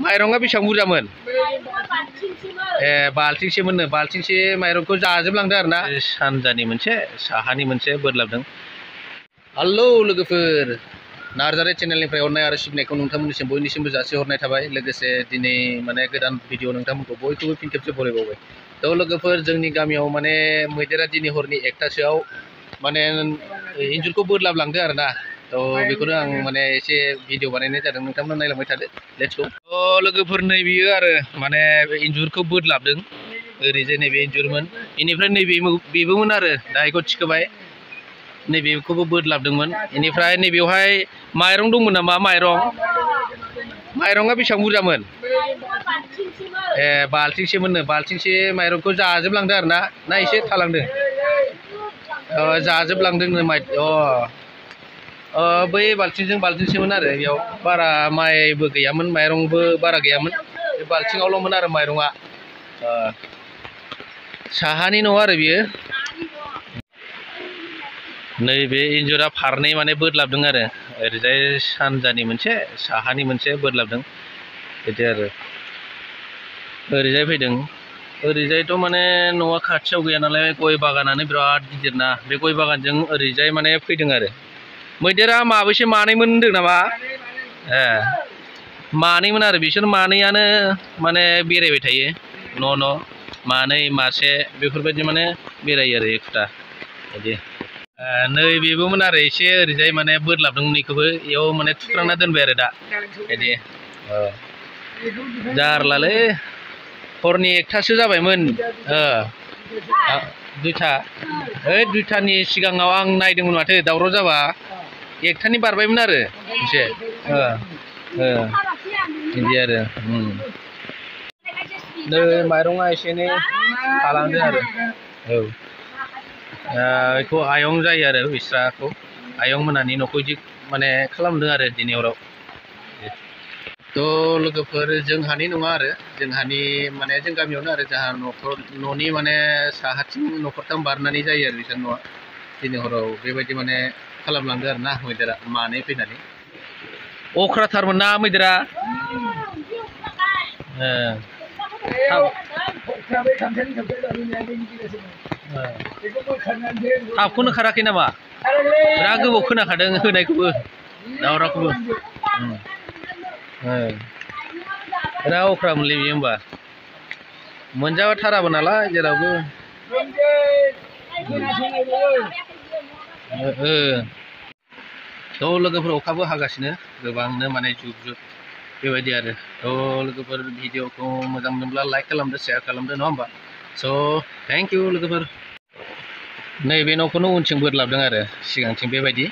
माइरंआ बेसेबां बुरजामोन ए बाल्थिंसेमोननो बाल्थिंसे माइरंखौ जाजोबलांदों आरोना सानजानि मोनसे साहानि मोनसे बोदलाबदों हेलौ लोगोफोर नार्जारि चेनेलनिफ्राय हरनाय आरो सिबिनायखौ नोंथांमोननिसिम बयनिसिमबो जासिहरनाय थाबाय लोगोसे दिनै माने गोदान भिडिअ नोंथांमोनखौ बयखौबो फिन खेबसे बरायबावबाय थ' लोगोफोर जोंनि गामियाव माने मैदेरा दिनै हरनि 1टासोआव माने इन्जुरखौ बोदलाबलांदों आरोना थ' बेखौनो आं माने एसे भिडिअ बानायनाय जादों नोंथांमोना नायलांबाय थादो लेट्स गो थ' लोगोफोर नै बियो आरो माने इन्जुरखौ बोदलाबदों ओरैजाय नैबे इन्जुरमोन बेनिफ्राय नैबे बेबोमोन आरो दा बेखौ थिखोबाय नैबेखौबो बोदलाबदोंमोन बेनिफ्राय नैबेवहाय माइरं दंमोन नामा माइरंआ बेसेबां बुरजामोन ए बाल्थिंसेमोननो बाल्थिंसे माइरंखौ जाजोबलांदों आरोना ना एसे थालांदों जाजोबलांदोंनो बै बाल्थिंसेमोन आरो बेयाव बारा माइबो गैयामोन माइरंबो बारा गैयामोन बे बाल्थिङावल'मोन आरो माइरंआ साहानि न' आरो बियो नैबे इन्जुरा फारनै माने बोदलाबदों आरो ओरैजाय सानजानि मोनसे साहानि मोनसे बोदलाबदों बिदि आरो ओरैजाय फैदों ओरैजायथ' माने न'आ खाथियाव गैया नालाय गय बागानानो बिराद गिदिर ना बे गय बागानजों ओरैजाय माने फैदों आरो मैदेरा माबैसे मानैमोन होनदों नामा ए मानैमोन आरो बिसोर मानैयानो माने बेरायबाय थायो न' मानै मासे बेफोरबायदि माने बेरायो आरो एखुथा बिदि नै बेबोमोन आरो एसे ओरैजाय माने बोदलाबदों नैखौबो इयाव माने थुख्रांना दोनबाय आरो दा बिदि जारलालै हरनि 1टासो जाबायमोन 2टा ओइ 2टानि सिगाङाव आं नायदोंमोन माथो दावराव जाबा 1टानि बारबायमोन आरो एसे बिदि आरो नै माइरंआ एसे एनै थालांदों आरो बेखौ आयं जायो आरो बिस्राखौ आयं मोनानि न'खौ इदि माने खालामदों आरो दिनै हराव थ' लोगोफोर जोंहानि नङा आरो जोंहानि माने जों गामियावनो आरो जोंहा न'नि माने साहाथिं न'खरथाम बारनानै जायो आरो बिसोर न'आ दिनै हराव बेबायदि माने खालामलांदों आरो ना मैदेरा मानै फैनानै अख्राथारमोन ना मैदेरा थाबखौनो खाराखै नामा बिराद गोबाव खोनाखादों होनायखौबो दावरावखौबो बिराद अख्रामोनलै बियो होमबा मोनजाथाराबो नालाय जेरावबो थ' लोगोफोर अखाबो हागासिनो गोबांनो माने जुब बेबायदि आरो थ' लोगोफोर भिडिअखौ मोजां मोनब्ला लाइक खालामदो शेयार खालामदो नङा होमबा स' थेंक इउ लोगोफोर नैबे न'खौनो उनथिं बोदलाबदों आरो सिगांथिं बेबायदि